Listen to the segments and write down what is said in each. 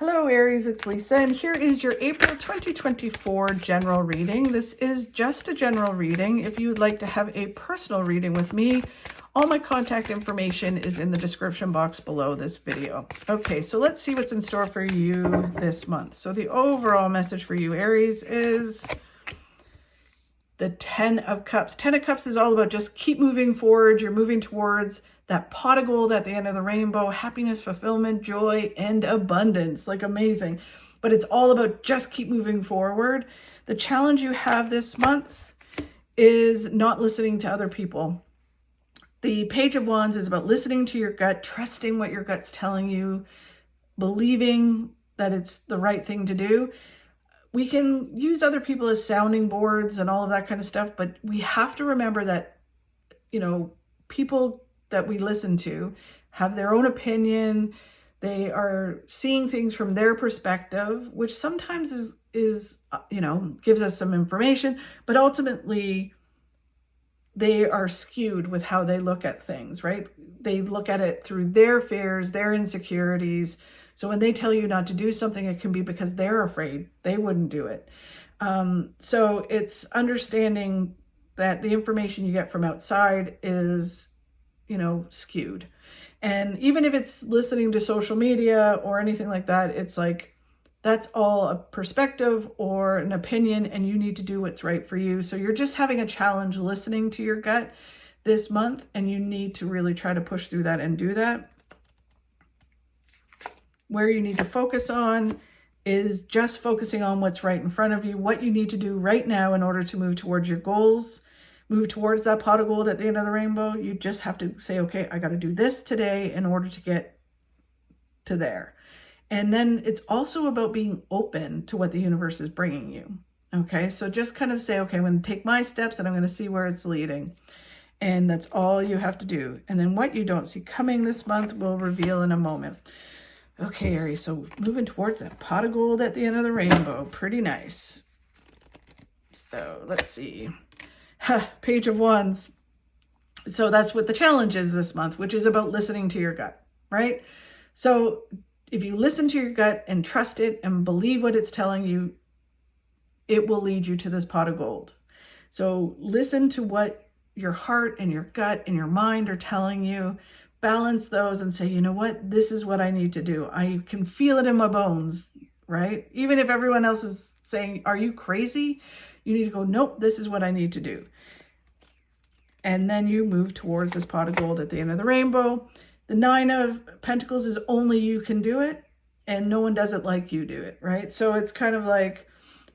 Hello Aries, it's Lisa, and here is your April 2024 general reading. This is just a general reading. If you would like to have a personal reading with me, all my contact information is in the description box below this video. Okay, so let's see what's in store for you this month. So the overall message for you, Aries, is the 10 of Cups. 10 of Cups is all about just keep moving forward. You're moving towards that pot of gold at the end of the rainbow, happiness, fulfillment, joy, and abundance. Like amazing. But it's all about just keep moving forward. The challenge you have this month is not listening to other people. The Page of Wands is about listening to your gut, trusting what your gut's telling you, believing that it's the right thing to do. We can use other people as sounding boards and all of that kind of stuff, but we have to remember that, people that we listen to have their own opinion. They are seeing things from their perspective, which sometimes is gives us some information, but ultimately they are skewed with how they look at things, right? They look at it through their fears, their insecurities. So when they tell you not to do something, it can be because they're afraid they wouldn't do it. So it's understanding that the information you get from outside is skewed. And even if it's listening to social media or anything like that, it's like, that's all a perspective or an opinion, and you need to do what's right for you. So you're just having a challenge listening to your gut this month, and you need to really try to push through that and do that. Where you need to focus on is just focusing on what's right in front of you, what you need to do right now in order to move towards your goals. Move towards that pot of gold at the end of the rainbow. You just have to say, okay, I got to do this today in order to get to there. And then it's also about being open to what the universe is bringing you. Okay, so just kind of say, okay, I'm going to take my steps and I'm going to see where it's leading. And that's all you have to do. And then what you don't see coming this month will reveal in a moment. Okay, Aries, so moving towards that pot of gold at the end of the rainbow. Pretty nice. So let's see. Page of Wands. So that's what the challenge is this month, which is about listening to your gut, right? So if you listen to your gut and trust it and believe what it's telling you, it will lead you to this pot of gold. So listen to what your heart and your gut and your mind are telling you. Balance those and say, you know what? This is what I need to do. I can feel it in my bones, right? Even if everyone else is saying, are you crazy? You need to go, nope, this is what I need to do. And then you move towards this pot of gold at the end of the rainbow. The 9 of Pentacles is only you can do it, and no one does it like you do it, right? So it's kind of like,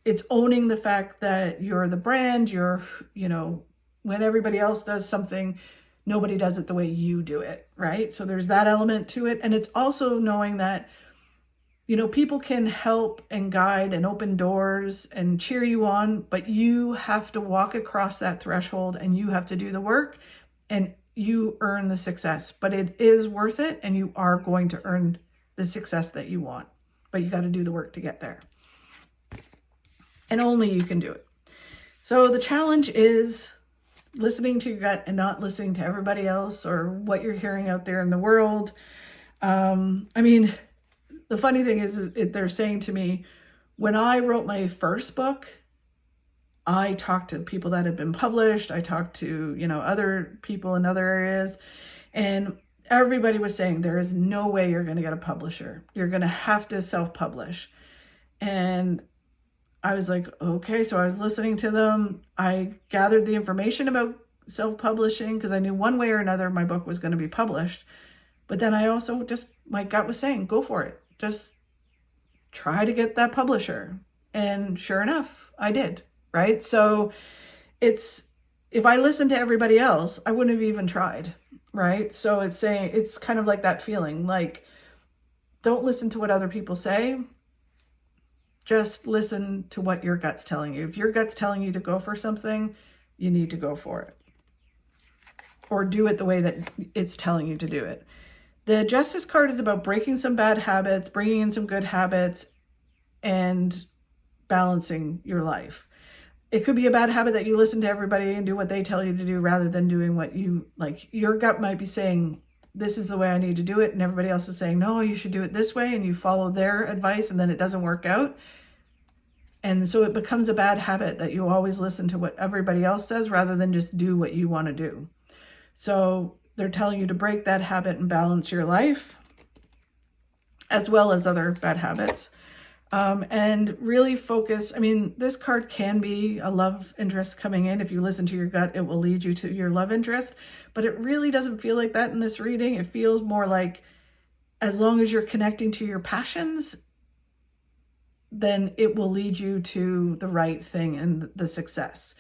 it's owning the fact that you're the brand, when everybody else does something, nobody does it the way you do it, right? So there's that element to it. And it's also knowing that people can help and guide and open doors and cheer you on, but you have to walk across that threshold and you have to do the work and you earn the success. But it is worth it, and you are going to earn the success that you want. But you got to do the work to get there. And only you can do it. So the challenge is listening to your gut and not listening to everybody else or what you're hearing out there in the world. The funny thing is they're saying to me, when I wrote my first book, I talked to people that had been published. I talked to, other people in other areas, and everybody was saying, there is no way you're going to get a publisher. You're going to have to self-publish. And I was like, okay. So I was listening to them. I gathered the information about self-publishing because I knew one way or another my book was going to be published. But then I also my gut was saying, go for it. Just try to get that publisher. And sure enough, I did, right? So if I listened to everybody else, I wouldn't have even tried, right? So it's kind of like that feeling, like, don't listen to what other people say. Just listen to what your gut's telling you. If your gut's telling you to go for something, you need to go for it. Or do it the way that it's telling you to do it. The Justice card is about breaking some bad habits, bringing in some good habits, and balancing your life. It could be a bad habit that you listen to everybody and do what they tell you to do rather than doing what you like. Your gut might be saying, this is the way I need to do it, and everybody else is saying, no, you should do it this way, and you follow their advice and then it doesn't work out. And so it becomes a bad habit that you always listen to what everybody else says rather than just do what you want to do. So they're telling you to break that habit and balance your life, as well as other bad habits. And really focus. I mean, this card can be a love interest coming in. If you listen to your gut, it will lead you to your love interest. But it really doesn't feel like that in this reading. It feels more like, as long as you're connecting to your passions, then it will lead you to the right thing and the success.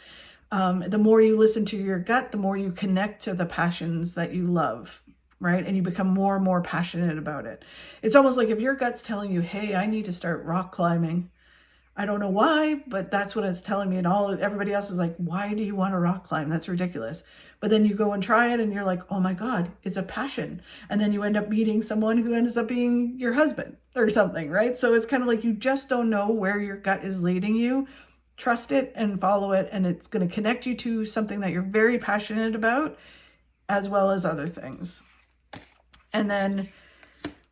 The more you listen to your gut, the more you connect to the passions that you love, right? And you become more and more passionate about it. It's almost like if your gut's telling you, hey, I need to start rock climbing. I don't know why, but that's what it's telling me. And everybody else is like, why do you want to rock climb? That's ridiculous. But then you go and try it and you're like, oh my God, it's a passion. And then you end up meeting someone who ends up being your husband or something, right? So it's kind of like you just don't know where your gut is leading you. Trust it and follow it. And it's going to connect you to something that you're very passionate about, as well as other things. And then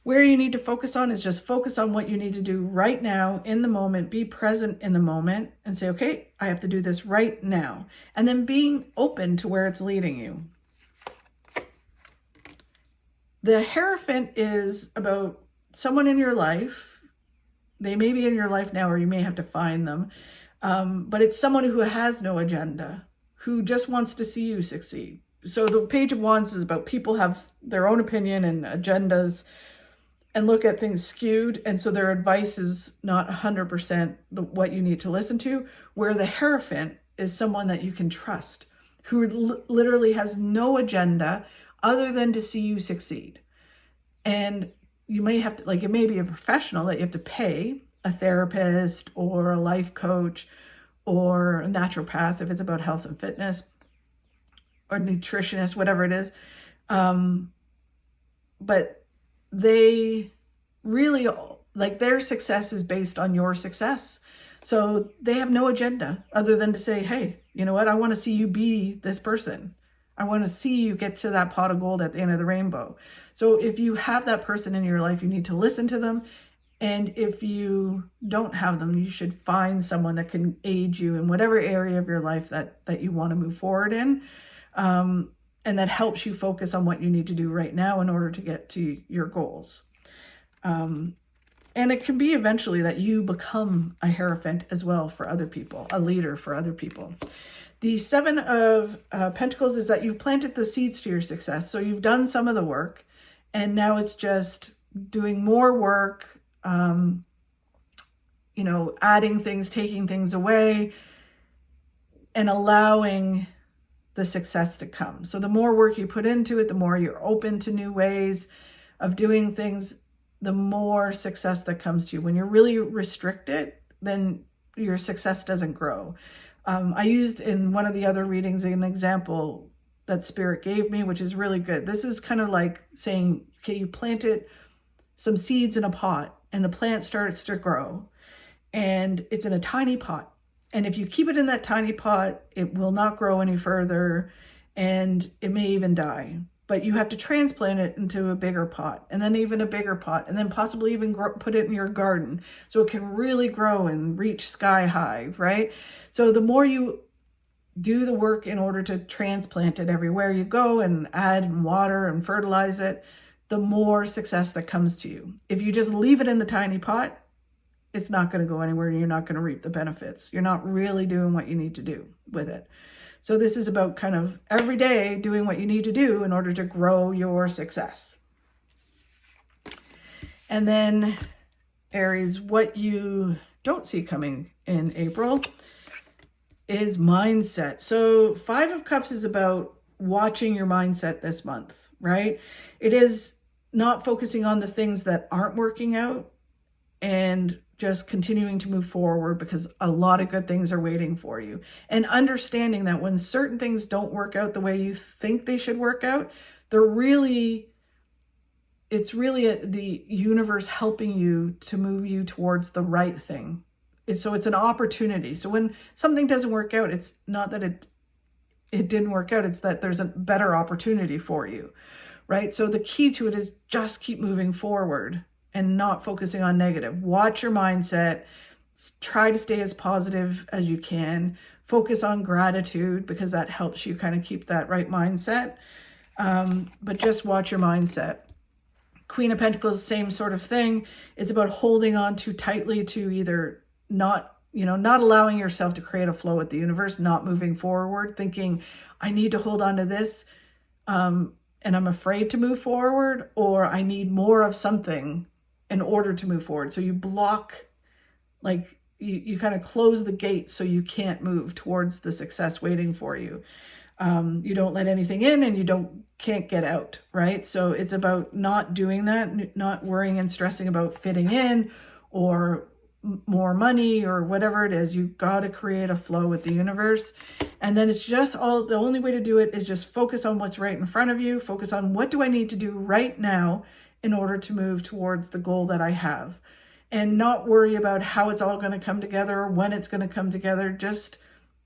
where you need to focus on is just focus on what you need to do right now in the moment. Be present in the moment and say, okay, I have to do this right now. And then being open to where it's leading you. The Hierophant is about someone in your life. They may be in your life now, or you may have to find them. But it's someone who has no agenda, who just wants to see you succeed. So the Page of Wands is about people have their own opinion and agendas and look at things skewed. And so their advice is not 100% what you need to listen to, where the Hierophant is someone that you can trust, who literally has no agenda other than to see you succeed. And you may have to, like, it may be a professional that you have to pay, a therapist or a life coach or a naturopath if it's about health and fitness, or nutritionist, whatever it is. But they really, like, their success is based on your success. So they have no agenda other than to say, hey, you know what? I want to see you be this person. I want to see you get to that pot of gold at the end of the rainbow. So if you have that person in your life, you need to listen to them. And if you don't have them, you should find someone that can aid you in whatever area of your life that you want to move forward in. And that helps you focus on what you need to do right now in order to get to your goals. And it can be eventually that you become a Hierophant as well for other people, a leader for other people. The Seven of Pentacles is that you've planted the seeds to your success. So you've done some of the work, and now it's just doing more work, adding things, taking things away, and allowing the success to come. So the more work you put into it, the more you're open to new ways of doing things, the more success that comes to you. When you're really restricted, then your success doesn't grow. I used in one of the other readings an example that Spirit gave me, which is really good. This is kind of like saying, okay, you planted some seeds in a pot and the plant starts to grow and it's in a tiny pot. And if you keep it in that tiny pot, it will not grow any further and it may even die. But you have to transplant it into a bigger pot, and then even a bigger pot, and then possibly even put it in your garden so it can really grow and reach sky high, right? So the more you do the work in order to transplant it everywhere you go and add and water and fertilize it, the more success that comes to you. If you just leave it in the tiny pot, it's not going to go anywhere. You're not going to reap the benefits. You're not really doing what you need to do with it. So this is about kind of every day doing what you need to do in order to grow your success. And then Aries, what you don't see coming in April is mindset. So Five of Cups is about watching your mindset this month, right? It is not focusing on the things that aren't working out and just continuing to move forward, because a lot of good things are waiting for you. And understanding that when certain things don't work out the way you think they should work out, it's really the universe helping you to move you towards the right thing. So it's an opportunity. So when something doesn't work out, it's not that it didn't work out, it's that there's a better opportunity for you, right? So the key to it is just keep moving forward and not focusing on negative. Watch your mindset. Try to stay as positive as you can. Focus on gratitude because that helps you kind of keep that right mindset. But just watch your mindset. Queen of Pentacles, same sort of thing. It's about holding on too tightly to either not allowing yourself to create a flow with the universe, not moving forward, thinking, I need to hold on to this, and I'm afraid to move forward, or I need more of something in order to move forward. So you block, like you kind of close the gate so you can't move towards the success waiting for you. You don't let anything in and you can't get out, right? So it's about not doing that, not worrying and stressing about fitting in or more money or whatever it is. You got to create a flow with the universe. And then it's just the only way to do it is just focus on what's right in front of you. Focus on what do I need to do right now in order to move towards the goal that I have, and not worry about how it's all going to come together or when it's going to come together. Just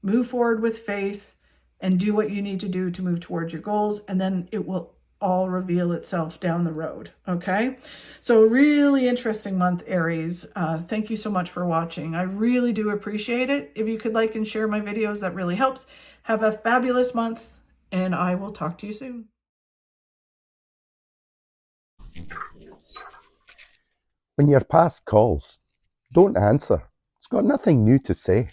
move forward with faith and do what you need to do to move towards your goals, and then it will all reveal itself down the road, okay? So really interesting month, Aries. Thank you so much for watching. I really do appreciate it. If you could like and share my videos, that really helps. Have a fabulous month, and I will talk to you soon. When your past calls, don't answer. It's got nothing new to say.